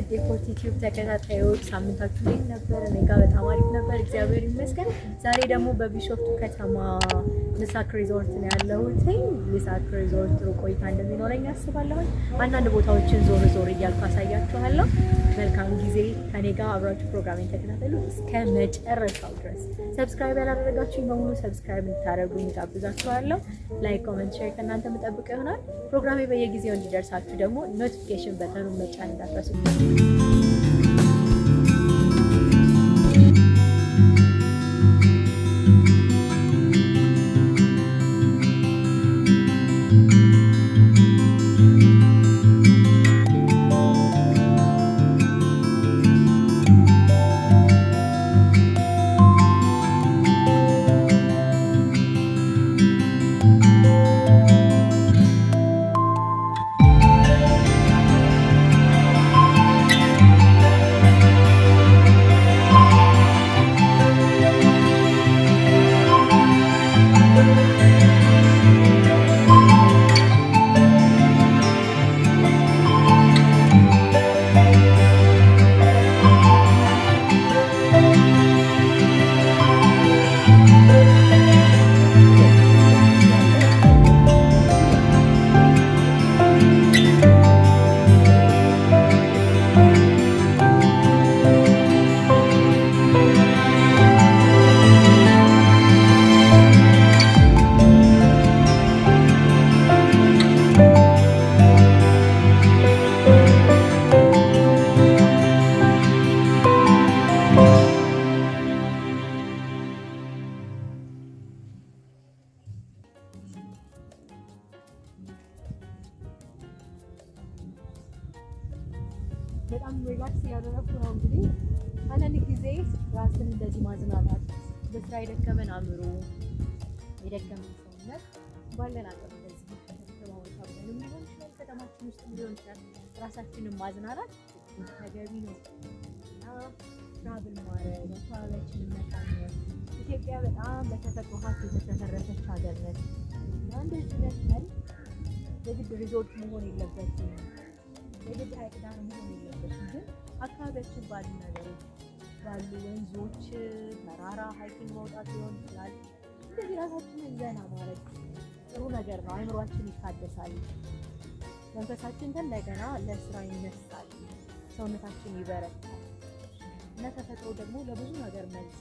ውድ የፎርቲ ቲዩብ ተከታታዮች ሳምንታችሁ እንዴት ነበር? እኔ ጋር በጣም አሪፍ ነበር፣ እግዚአብሔር ይመስገን። ዛሬ ደግሞ በቢሾፍቱ ከተማ ልሳክ ሪዞርት ነው ያለሁት። ልሳክ ሪዞርት ጥሩ ቆይታ እንደሚኖረኝ አስባለሁ። አንዳንድ ቦታዎችን ዞር ዞር እያልኩ አሳያችኋለሁ። መልካም ጊዜ ከኔ ጋር አብራችሁ ፕሮግራሜን ተከታተሉ እስከ መጨረሻው ድረስ። ሰብስክራይብ ያላደረጋችሁኝ በሙሉ ሰብስክራይብ እንድታደርጉኝ ጋብዛችኋለሁ። ላይክ፣ ኮሜንት፣ ሼር ከእናንተ መጠብቅ ይሆናል። ፕሮግራሜ በየጊዜው እንዲደርሳችሁ ደግሞ ኖቲፊኬሽን በተኑን መጫን እንዳትረሱ። በጣም ሪላክስ ያደረኩ ነው። እንግዲህ አንዳንድ ጊዜ ራስን እንደዚህ ማዝናናት በስራ የደከመን አእምሮ የደከመን ሰውነት ባለን አቅም እንደዚህ ከተማውን ታብለን ሊሆን ይችላል፣ ከተማችን ውስጥ ሊሆን ይችላል፣ ራሳችንን ማዝናናት ተገቢ ነው እና ትራቭል ማድረግ አካባቢያችንን መቃኘት። ኢትዮጵያ በጣም በተፈጥሮ ሀብት የተተረፈች ሀገር ነች እና እንደዚህ ነን የግድ ሪዞርት መሆን የለበትም፣ የግድ ሐይቅ ዳር መሆን የለበትም። ግን አካባቢያችን ባሉ ነገሮች ባሉ ወንዞች፣ ተራራ ሃይኪንግ መውጣት ሊሆን ይችላል። እንደዚህ ራሳችንን ዘና ማድረግ ጥሩ ነገር ነው። አእምሯችን ይታደሳል፣ መንፈሳችን እንደገና ለስራ ይነሳል፣ ሰውነታችን ይበረታል እና ተፈጥሮ ደግሞ ለብዙ ነገር መልስ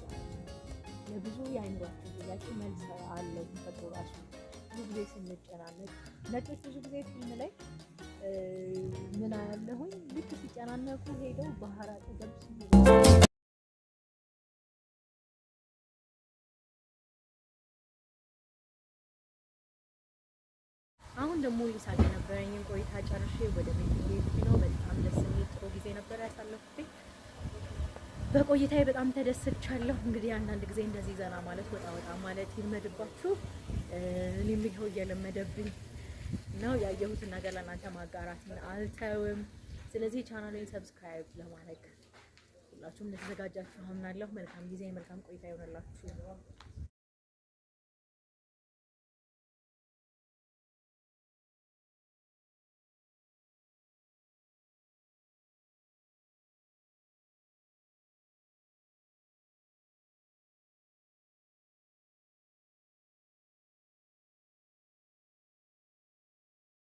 ለብዙ የአእምሯችን ጥያቄ መልስ አለው። ተፈጥሮ ራሱ ብዙ ጊዜ ስንጨናነቅ ነጮች ብዙ ጊዜ ፊልም ላይ ምን አያለሁኝ ልክ ሲጨናነቁ ሄደው ባህር አጠገብ አሁን ደግሞ ልሳቅ የነበረኝን ቆይታ ጨርሼ ወደ ቤት ሄድኩ ነው። በጣም ደስ የሚል ጥሩ ጊዜ ነበር ያሳለፍኩት። በቆይታዬ በጣም ተደስቻለሁ። እንግዲህ አንዳንድ ጊዜ እንደዚህ ዘና ማለት ወጣ ወጣ ማለት ይልመድባችሁ። እኔም ይኸው እየለመደብኝ ነው። ያየሁትን ነገር ለእናንተ ማጋራት አልተውም። ስለዚህ ቻናሌን ሰብስክራይብ ለማድረግ ሁላችሁም እንደተዘጋጃችሁ አምናለሁ። መልካም ጊዜ፣ መልካም ቆይታ ይሆንላችሁ።